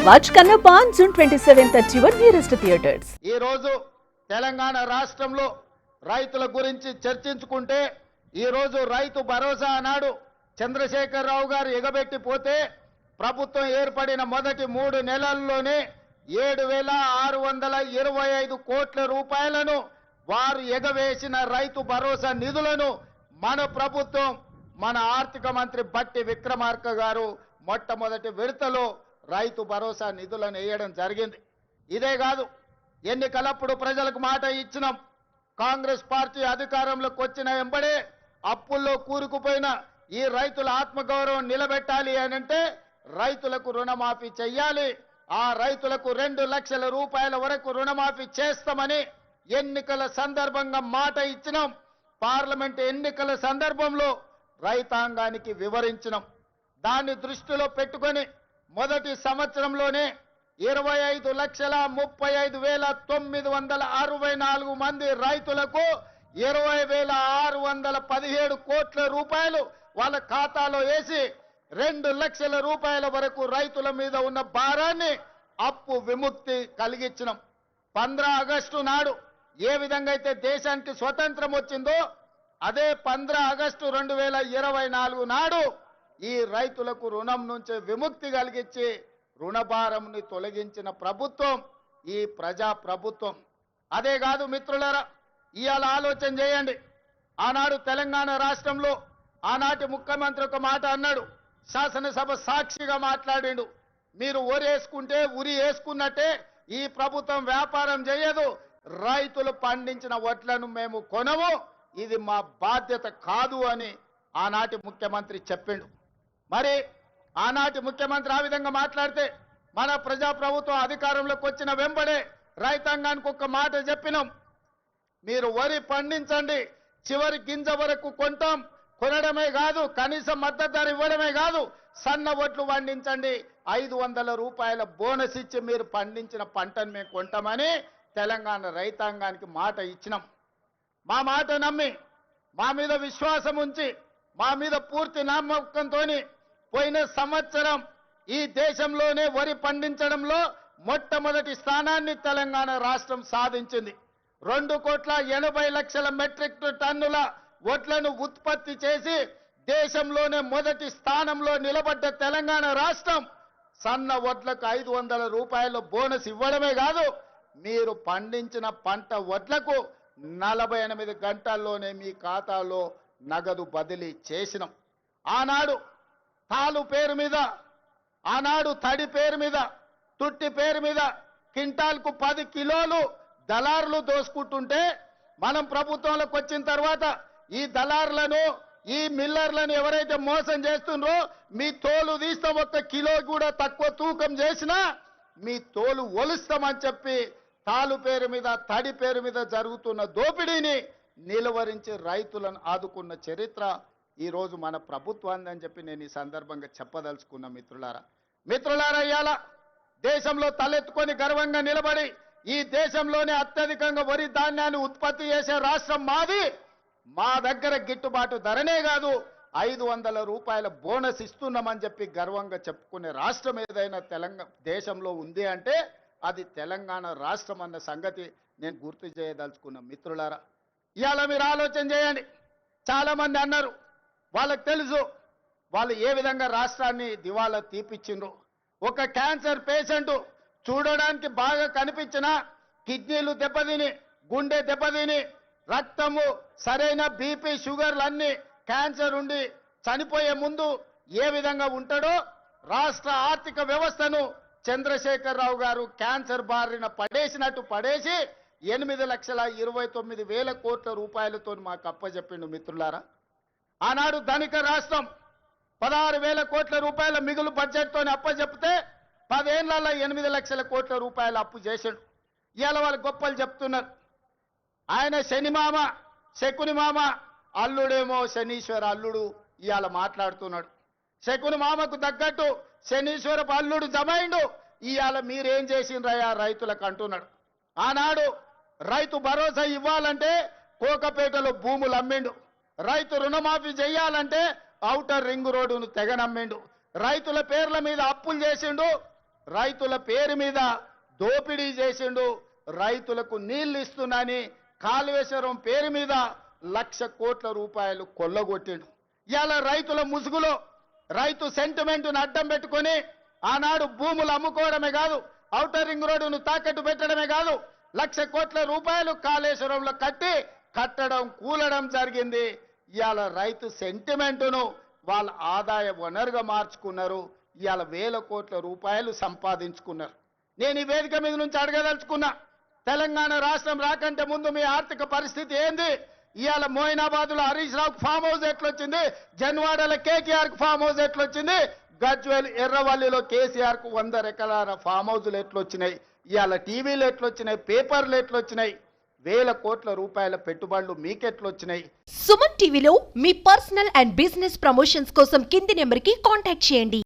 Watch Kannappa on June 27th at your nearest theatres. ఈ రోజు తెలంగాణ రాష్ట్రంలో రైతుల గురించి చర్చించుకుంటే ఈ రోజు రైతు భరోసా అన్నాడు చంద్రశేఖర్ రావు గారు ఎగబెట్టిపోతే ప్రభుత్వం ఏర్పడిన మొదటి 3 నెలల్లోనే 7,625 కోట్ల రూపాయలను వారు ఎగవేసిన రైతు భరోసా నిధులను మన ప్రభుత్వం మన ఆర్థిక మంత్రి బట్టి విక్రమార్క గారు మొట్టమొదటి విడతలో రైతు భరోసా నిధులను వేయడం జరిగింది. ఇదే కాదు, ఎన్నికలప్పుడు ప్రజలకు మాట ఇచ్చినాం. కాంగ్రెస్ పార్టీ అధికారంలోకి వచ్చిన వెంబడే అప్పుల్లో కూరుకుపోయిన ఈ రైతుల ఆత్మగౌరవం నిలబెట్టాలి అనంటే రైతులకు రుణమాఫీ చెయ్యాలి. ఆ రైతులకు 2 లక్షల రూపాయల వరకు రుణమాఫీ చేస్తామని ఎన్నికల సందర్భంగా మాట ఇచ్చినాం. పార్లమెంట్ ఎన్నికల సందర్భంలో రైతాంగానికి వివరించినాం. దాన్ని దృష్టిలో పెట్టుకొని మొదటి సంవత్సరంలోనే 25,35,964 మంది రైతులకు 20,617 కోట్ల రూపాయలు వాళ్ళ ఖాతాలో వేసి 2 లక్షల రూపాయల వరకు రైతుల మీద ఉన్న భారాన్ని అప్పు విముక్తి కలిగించినాం. 15 ఆగస్టు నాడు ఏ విధంగా అయితే దేశానికి స్వతంత్రం వచ్చిందో అదే 15 ఆగస్టు 2024 నాడు ఈ రైతులకు రుణం నుంచి విముక్తి కలిగించి రుణభారంని తొలగించిన ప్రభుత్వం ఈ ప్రజా ప్రభుత్వం. అదే కాదు మిత్రులారా, ఇవాళ ఆలోచన చేయండి. ఆనాడు తెలంగాణ రాష్ట్రంలో ఆనాటి ముఖ్యమంత్రి ఒక మాట అన్నాడు, శాసనసభ సాక్షిగా మాట్లాడిండు. మీరు ఒరేసుకుంటే ఉరి వేసుకున్నట్టే ఈ ప్రభుత్వం వ్యాపారం చేయదు, రైతులు పండించిన వడ్లను మేము కొనము, ఇది మా బాధ్యత కాదు అని ఆనాటి ముఖ్యమంత్రి చెప్పిండు. మరి ఆనాటి ముఖ్యమంత్రి ఆ విధంగా మాట్లాడితే మన ప్రజాప్రభుత్వం అధికారంలోకి వచ్చిన వెంబడే రైతాంగానికి ఒక మాట చెప్పినాం, మీరు వరి పండించండి, చివరి గింజ వరకు కొంటాం, కొనడమే కాదు కనీస మద్దతు ధర ఇవ్వడమే కాదు, సన్న వడ్లు పండించండి, 500 రూపాయల బోనస్ ఇచ్చి మీరు పండించిన పంటను మేము కొంటామని తెలంగాణ రైతాంగానికి మాట ఇచ్చినాం. మా మాట నమ్మి మా మీద విశ్వాసం ఉంచి మా మీద పూర్తి నమ్మకంతో పోయిన సంవత్సరం ఈ దేశంలోనే వరి పండించడంలో మొట్టమొదటి స్థానాన్ని తెలంగాణ రాష్ట్రం సాధించింది. 2,80,00,000 మెట్రిక్ టన్నుల వడ్లను ఉత్పత్తి చేసి దేశంలోనే మొదటి స్థానంలో నిలబడ్డ తెలంగాణ రాష్ట్రం సన్న వడ్లకు 500 రూపాయల బోనస్ ఇవ్వడమే కాదు, మీరు పండించిన పంట వడ్లకు 48 గంటల్లోనే మీ ఖాతాలో నగదు బదిలీ చేసినాం. ఆనాడు తాలు పేరు మీద, ఆనాడు తడి పేరు మీద, తుట్టి పేరు మీద క్వింటాల్కు 10 కిలోలు దళారులు దోసుకుంటుంటే మనం ప్రభుత్వంలోకి వచ్చిన తర్వాత ఈ దళారులను ఈ మిల్లర్లను ఎవరైతే మోసం చేస్తుండ్రో మీ తోలు తీస్తాం, 1 కిలో కూడా తక్కువ తూకం చేసినా మీ తోలు ఒలుస్తామని చెప్పి తాలు పేరు మీద తడి పేరు మీద జరుగుతున్న దోపిడీని నిలువరించి రైతులను ఆదుకున్న చరిత్ర ఈ రోజు మన ప్రభుత్వాన్ని అని చెప్పి నేను ఈ సందర్భంగా చెప్పదలుచుకున్న మిత్రులారా ఇవాళ దేశంలో తలెత్తుకొని గర్వంగా నిలబడి ఈ దేశంలోనే అత్యధికంగా వరి ధాన్యాన్ని ఉత్పత్తి చేసే రాష్ట్రం మాది. మా దగ్గర గిట్టుబాటు ధరనే కాదు 500 రూపాయల బోనస్ ఇస్తున్నామని చెప్పి గర్వంగా చెప్పుకునే రాష్ట్రం ఏదైనా తెలంగాణ దేశంలో ఉంది అంటే అది తెలంగాణ రాష్ట్రం అన్న సంగతి నేను గుర్తు చేయదలుచుకున్న మిత్రులారా. ఇవాళ మీరు ఆలోచన చేయండి, చాలా మంది అన్నారు వాళ్ళకి తెలుసు వాళ్ళు ఏ విధంగా రాష్ట్రాన్ని దివాలా తీపిచ్చిండ్రు. ఒక క్యాన్సర్ పేషెంట్ చూడడానికి బాగా కనిపించిన కిడ్నీలు దెబ్బతిని, గుండె దెబ్బతిని, రక్తము సరైన బీపీ షుగర్లు అన్ని క్యాన్సర్ ఉండి చనిపోయే ముందు ఏ విధంగా ఉంటాడో రాష్ట్ర ఆర్థిక వ్యవస్థను చంద్రశేఖర్ రావు గారు క్యాన్సర్ బారిన పడేసినట్టు పడేసి 8,29,000 కోట్ల రూపాయలతో మాకు అప్పచెప్పిండు మిత్రులారా. ఆనాడు ధనిక రాష్ట్రం 16,000 కోట్ల రూపాయల మిగులు బడ్జెట్తో అప్పచెప్తే 10 ఏళ్లలో 8 లక్షల కోట్ల రూపాయలు అప్పు చేశాడు. ఇవాళ వాళ్ళు గొప్పలు చెప్తున్నారు. ఆయన శనిమామ శకుని మామ అల్లుడేమో శనీశ్వర అల్లుడు ఇవాళ మాట్లాడుతున్నాడు. శకుని మామకు తగ్గట్టు శనీశ్వరపు అల్లుడు జమైండు. ఇవాళ మీరేం చేసిండ్రయ్యా రైతులకు అంటున్నాడు. ఆనాడు రైతు భరోసా ఇవ్వాలంటే కోకపేటలో భూములు అమ్మిండు, రైతు రుణమాఫీ చేయాలంటే ఔటర్ రింగ్ రోడ్డును తెగనమ్మిండు, రైతుల పేర్ల మీద అప్పులు చేసిండు. రైతుల పేరు మీద దోపిడీ చేసిండు. రైతులకు నీళ్లు ఇస్తున్నాని కాళేశ్వరం పేరు మీద 1,00,000 కోట్ల రూపాయలు కొల్లగొట్టిండు. ఇలా రైతుల ముసుగులో రైతు సెంటిమెంట్ను అడ్డం పెట్టుకొని ఆనాడు భూములు అమ్ముకోవడమే కాదు, ఔటర్ రింగ్ రోడ్డును తాకట్టు పెట్టడమే కాదు, 1,00,000 కోట్ల రూపాయలు కాళేశ్వరంలో కట్టడం కూలడం జరిగింది. ఇవాళ రైతు సెంటిమెంటును వాళ్ళ ఆదాయ వనరుగా మార్చుకున్నారు. ఇవాళ 1,000 కోట్ల రూపాయలు సంపాదించుకున్నారు. నేను ఈ వేదిక మీద నుంచి అడగదలుచుకున్నా, తెలంగాణ రాష్ట్రం రాకంటే ముందు మీ ఆర్థిక పరిస్థితి ఏంది? ఇవాళ మోయినాబాద్లో హరీష్ రావుకు ఫామ్ హౌస్ ఎట్లొచ్చింది? జన్వాడలో కేటీఆర్కు ఫామ్ హౌస్ ఎట్లొచ్చింది? గజ్వేల్ ఎర్రవల్లిలో కేసీఆర్కు 100 ఎకరాల ఫామ్ హౌజులు ఎట్లొచ్చినాయి? ఇవాళ టీవీలు ఎట్లొచ్చినాయి? పేపర్లు ఎట్లొచ్చినాయి? 1,000 కోట్ల రూపాయల పెట్టుబడులు మీకెట్లొచ్చినాయి? సుమన్ టీవీలో మీ పర్సనల్ అండ్ బిజినెస్ ప్రమోషన్స్ కోసం కింది నెంబర్కి కాంటాక్ట్ చేయండి.